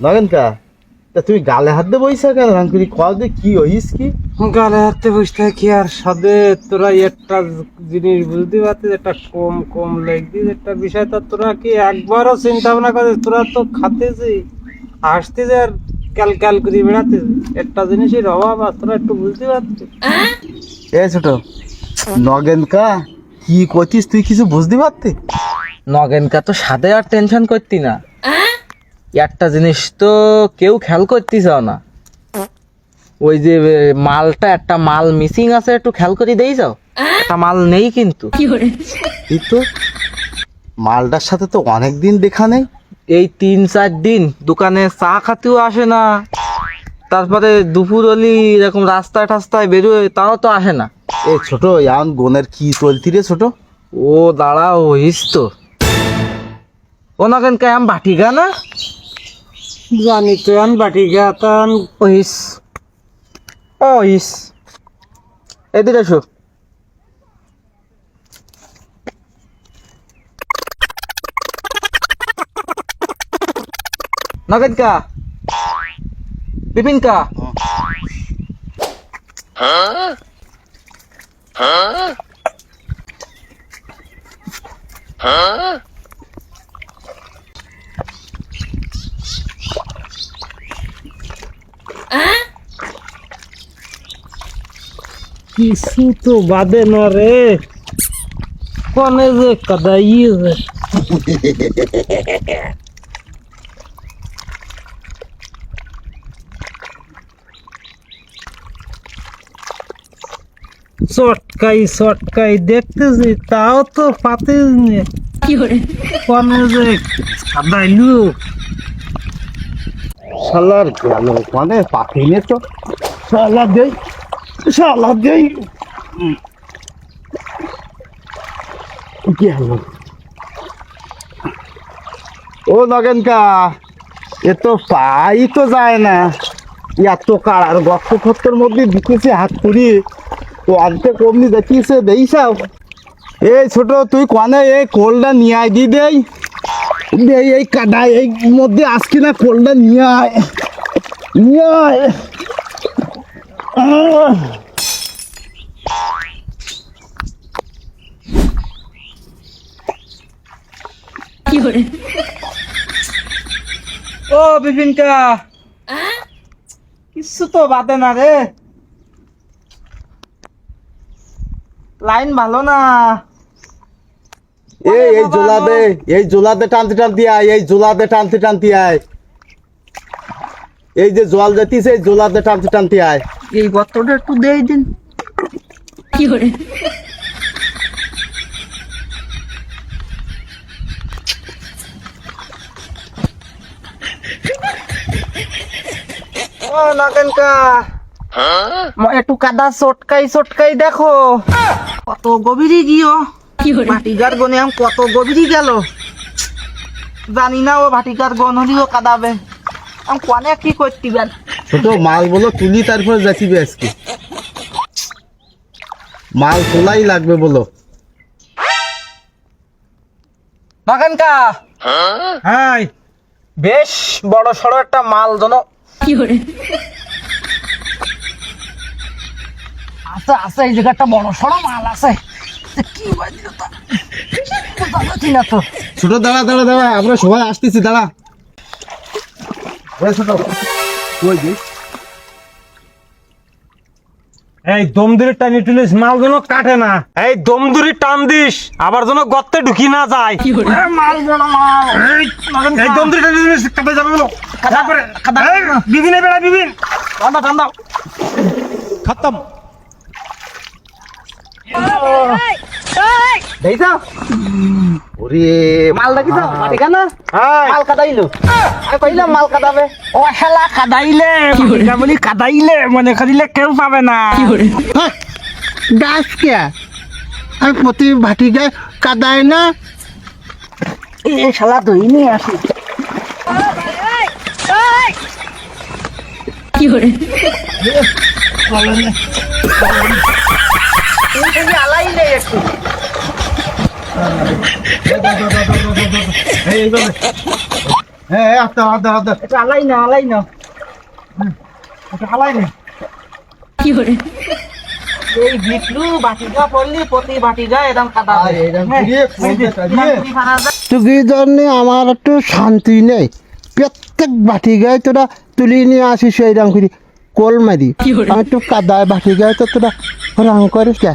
নগেন কা তা তুমি গালে হাত দিয়ে বইসা কেন রাঙ্কুরি কল দে কি হইস কি? গালে হাতে বসতে কি আর সাদে তোরা একটা জিনিস বুঝতে পারছিস, একটা কম কম লাগছিস একটা বিষয়, তো তোরা কি একবারও চিন্তা ভাবনা করিস? তোরা তো খাতেছি হাসতিস আর ক্যাল ক্যাল করে বেড়াতিস, একটা জিনিসের অভাব আর তোরা একটু বুঝতে পারছিস? এ ছোট নগেন কা কি করছিস তুই কিছু বুঝতে পারতি? নগেনকা তো সাথে আর টেনশন করতি না, একটা জিনিস তো কেউ খেয়াল করতিস না, ওই যে মালটা একটা মাল মিসিং আছে, একটু খেয়াল করে দেই যাও, একটা মাল নেই কিন্তু। এই তো মালটার সাথে তো অনেকদিন দেখা নেই। এই 3-4 দিন দোকানে চা খাতেও আসে না, তারপরে দুপুর হলি এরকম রাস্তায় টাস্তায় বেরোয় তাও তো আসে না। এ ছোট এখন গোনের কি চলতি রে ছোট? ও দাঁড়াও হইস তো, ও নগেনকা আম বাটিগা না জানি তো আন বাটি গাতান ওইস ওইস এদিকে এসো। নগেনকা বিপিনকা কিছু তো বাদে না রে, কনে যে কাদাই যে চটকাই চটকাই দেখতেছি তাও তো পাতিস নে, কনে যে কাদাইলু। শালার গেল মানে পাখিনি তো শালা দেই শালা দেই গেল। ও নগেন কা এ তো পাই তো যায় না, এত কাড়ার গর্ত ফত্তর মধ্যে ঢুকেছে হাত পুড়িয়ে, তো আনতে কমনি দেখিয়েছে দেইসাও। এই ছোট তুই কনে এই কোলটা নিয়ে আয় দি দেই দেই, এই কাদায় এই মধ্যে আসকি না, কোলটা নিয়ে আয় নিয়ে আয়। ও বিপিনকা কিছু তো বাদে না রে, লাইন ভালো না। এই জোলাতে এই জোলাতে টানতে টানতে আয়, এই জোলাতে টানতে টানতে আয়, এই যে জল যেতিস এই জোলাতে টানতে টানতে আয়। এই গর্তটা একটু দেই দিন। ও নগেনকা একটু কাদা চটকাই চটকাই দেখো কত গভীরই গিয়েও ভাটিকার গনে আম কত গভীরই গেল, জানি না ও ভাটিকার গন হলিও কাদাবে, আম কোনে কি করতে পার। ছোট মাল বলো তুলি তারপরে যাচিবে আজকে, মাল তোলাই লাগবে বলো। নগেনকা হাই বেশ বড় সড়ো একটা মাল জন আছে আছে, এই জায়গাটা বড় সড়ো মাল আছে, কি বাজিল তা বুঝতে না তো। ছোট দাঁড়া দাঁড়া দাঁড়া, আমরা সবাই আসতেছি দাঁড়া। ওই ছোট কই দিস এই দমদুরি টানি টুলিস, মাল যেন কাটে না, এই দমদুরি টান দিস আবার যেন গর্তে ঢুকি না যায়। মাল বড় মাল, এই দমদুরি টানি টুলিস কাটে যাবে বলো, বিভিন্ন বেড়া বিভিন্ন ঠান্ডা ঠান্ডা খতম। দেইছা ওরে মাল দেখিছ ভাটিকা না মাল কাদাইলো, আমি কইলাম মাল কাদাবে, ও হেলা কাদাইলে বলি কাদাইলে মনে করিলে কেউ পাবে না। গাছ কে আমি প্রতি ভাটি গায়ে কাদায় না, এই শালা দই নিয়ে আসি। আলাইলে একটু হ্যাঁ আচ্ছা আচ্ছা আচ্ছা এটা আলাই না এটা হালাই নে এই বিটলু বাটিটা পড়লি প্রতি বাটিটা এরকম কাদা আর এরকম দিয়ে খুঁজতে চালিয়ে। তুই জন্য আমার একটু শান্তি নেই, প্রত্যেক বাটি গায়ে তোরা তুলি নিয়ে আসিস এইরকম করি কোল মারি, আমি একটু কাদায় বাটি গায়ে তো তোরা রং করিস কে?